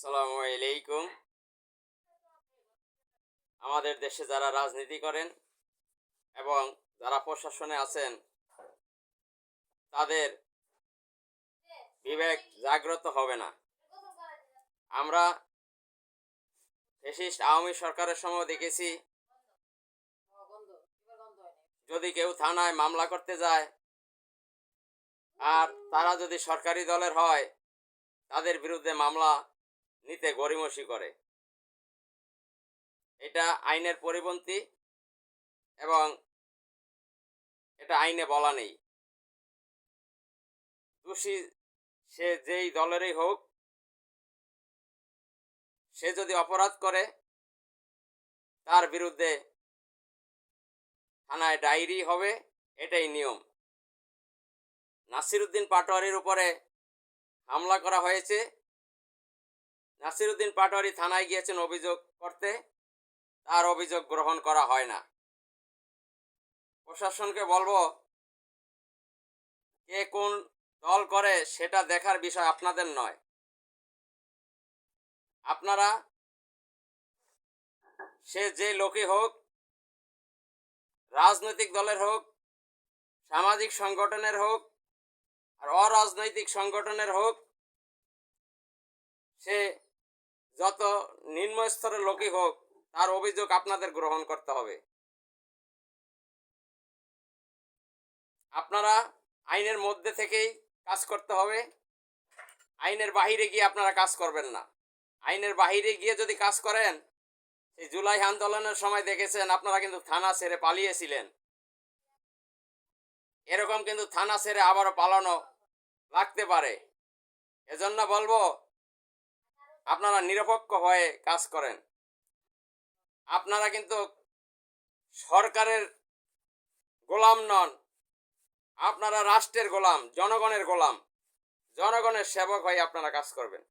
আসসালামু আলাইকুম। আমাদের দেশে যারা রাজনীতি করেন এবং যারা প্রশাসনে আছেন তাদের বিবেক জাগ্রত হবে না। আমরা ফ্যাসিস্ট আওয়ামী সরকারের সময় দেখেছি, যদি কেউ থানায় মামলা করতে যায় আর তারা যদি সরকারি দলের হয় তাদের বিরুদ্ধে মামলা নিতে গড়িমসি করে। এটা আইনের পরিপন্থী এবং এটা আইনে বলা নেই। দোষী সে যেই দলেরই হোক, সে যদি অপরাধ করে তার বিরুদ্ধে থানায় ডায়েরি হবে, এটাই নিয়ম। নাসিরউদ্দিন পাটোয়ারির উপরে হামলা করা হয়েছে। নাসিরউদ্দিন পাটোয়ারি থানায় গিয়েছেন অভিযোগ করতে, তার অভিযোগ গ্রহণ করা হয় না। প্রশাসনকে বলবো, কে কোন দল করে সেটা দেখার বিষয় আপনাদের নয়। আপনারা সে যে লোকই হোক, রাজনৈতিক দলের হোক, সামাজিক সংগঠনের হোক আর অরাজনৈতিক সংগঠনের হোক, সে যত নিম্ন স্তরের লোকই হোক, তার অভিযোগ আপনাদের গ্রহণ করতে হবে। আপনারা আইনের মধ্যে থেকেই কাজ করতে হবে। আইনের বাহিরে গিয়ে আপনারা কাজ করবেন না। আইনের বাহিরে গিয়ে যদি কাজ করেন, এই জুলাই আন্দোলনের সময় দেখেছেন আপনারা কিন্তু থানা ছেড়ে পালিয়েছিলেন। এরকম কিন্তু থানা ছেড়ে আবারও পালানো লাগতে পারে। এজন্য বলবো, আপনারা নিরপেক্ষ হয়ে কাজ করেন। আপনারা কিন্তু সরকারের গোলাম নন, আপনারা রাষ্ট্রের গোলাম, জনগণের গোলাম। জনগণের সেবক হয়ে আপনারা কাজ করবেন।